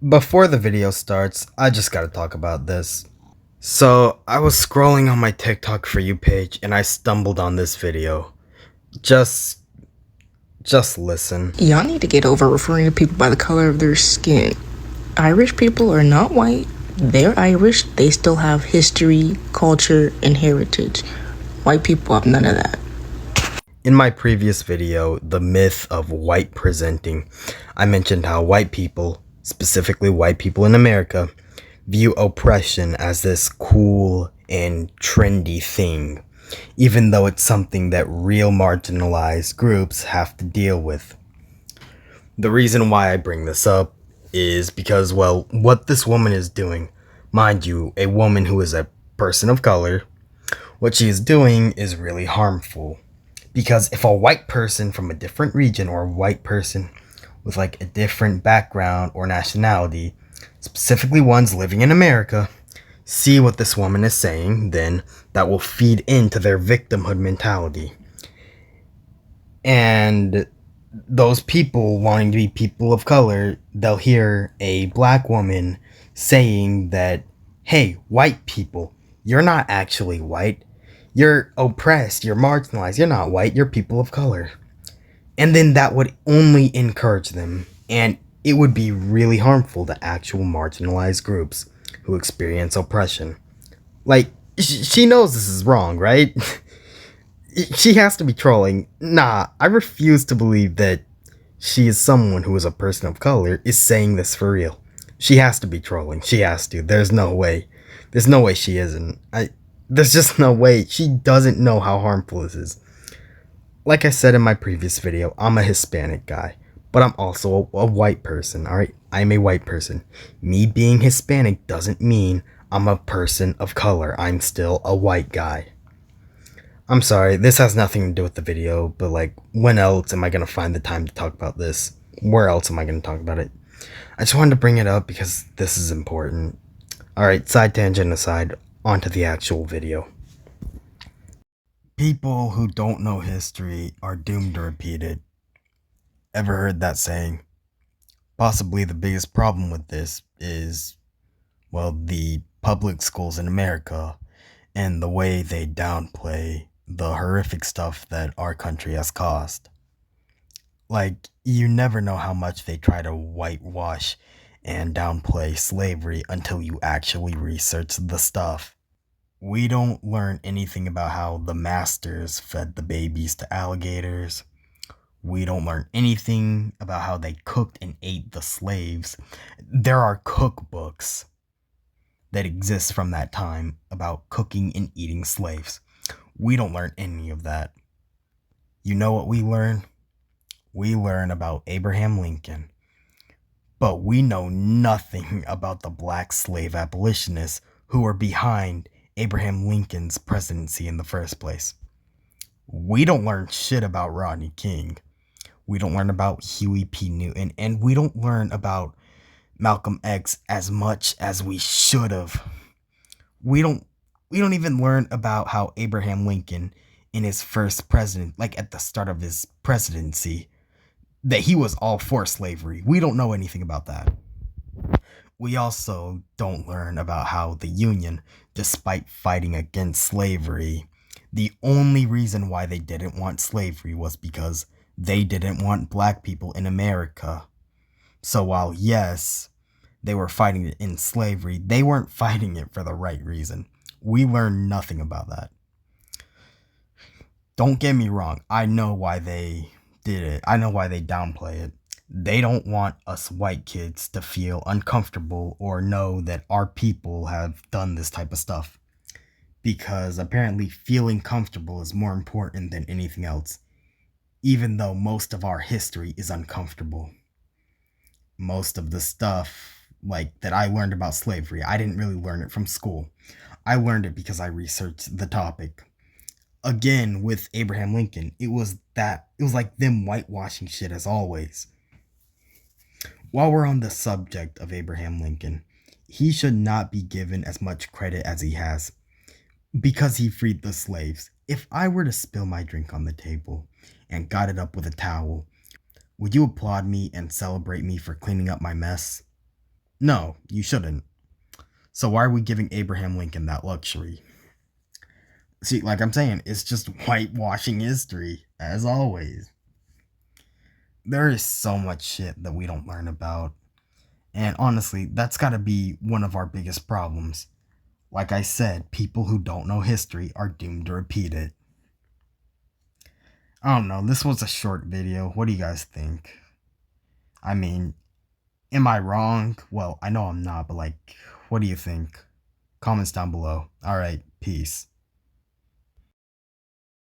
Before the video starts, I just gotta talk about this. So, I was scrolling on my TikTok For You page and I stumbled on this video. Just just listen. Y'all need to get over referring to people by the color of their skin. Irish people are not white. They're Irish. They still have history, culture, and heritage. White people have none of that. In my previous video, The Myth of White Presenting, I mentioned how white people, specifically white people in America, view oppression as this cool and trendy thing, even though it's something that real marginalized groups have to deal with. The reason why I bring this up is because, well, what this woman is doing, mind you, a woman who is a person of color, what she is doing is really harmful. Because if a white person from a different region or a white person with like a different background or nationality, specifically ones living in America, see what this woman is saying, then that will feed into their victimhood mentality. And those people wanting to be people of color, they'll hear a black woman saying that, hey, white people, you're not actually white. You're oppressed, you're marginalized, you're not white, you're people of color. And then that would only encourage them, and it would be really harmful to actual marginalized groups who experience oppression. Like, she knows this is wrong, right? She has to be trolling. Nah, I refuse to believe that she is someone who is a person of color is saying this for real. She has to be trolling. She has to. There's no way. There's no way she isn't. There's just no way. She doesn't know how harmful this is. Like I said in my previous video, I'm a Hispanic guy, but I'm also a white person, alright? I'm a white person. Me being Hispanic doesn't mean I'm a person of color. I'm still a white guy. I'm sorry, this has nothing to do with the video, but like, when else am I gonna find the time to talk about this? Where else am I gonna talk about it? I just wanted to bring it up because this is important. Alright, side tangent aside, onto the actual video. People who don't know history are doomed to repeat it. Ever heard that saying? Possibly the biggest problem with this is, well, the public schools in America and the way they downplay the horrific stuff that our country has caused. Like, you never know how much they try to whitewash and downplay slavery until you actually research the stuff. We don't learn anything about how the masters fed the babies to alligators. We don't learn anything about how they cooked and ate the slaves. There are cookbooks that exist from that time about cooking and eating slaves. We don't learn any of that. You know what we learn? We learn about Abraham Lincoln. But we know nothing about the black slave abolitionists who were behind Abraham Lincoln's presidency in the first place. We don't learn shit about Rodney King. We don't learn about Huey P. Newton, and we don't learn about Malcolm X as much as we should have. We don't even learn about how Abraham Lincoln in his first president, like at the start of his presidency, that he was all for slavery. We don't know anything about that. We also don't learn about how the Union, despite fighting against slavery, the only reason why they didn't want slavery was because they didn't want black people in America. So while, yes, they were fighting it in slavery, they weren't fighting it for the right reason. We learn nothing about that. Don't get me wrong, I know why they did it. I know why they downplay it. They don't want us white kids to feel uncomfortable or know that our people have done this type of stuff. Because apparently feeling comfortable is more important than anything else. Even though most of our history is uncomfortable. Most of the stuff like that I learned about slavery, I didn't really learn it from school. I learned it because I researched the topic. Again, with Abraham Lincoln, it was like them whitewashing shit as always. While we're on the subject of Abraham Lincoln, he should not be given as much credit as he has because he freed the slaves. If I were to spill my drink on the table and got it up with a towel, would you applaud me and celebrate me for cleaning up my mess? No, you shouldn't. So why are we giving Abraham Lincoln that luxury? See, like I'm saying, it's just whitewashing history, as always. There is so much shit that we don't learn about. And honestly, that's gotta be one of our biggest problems. Like I said, people who don't know history are doomed to repeat it. I don't know, this was a short video. What do you guys think? I mean, am I wrong? Well, I know I'm not, but like, what do you think? Comments down below. Alright, peace.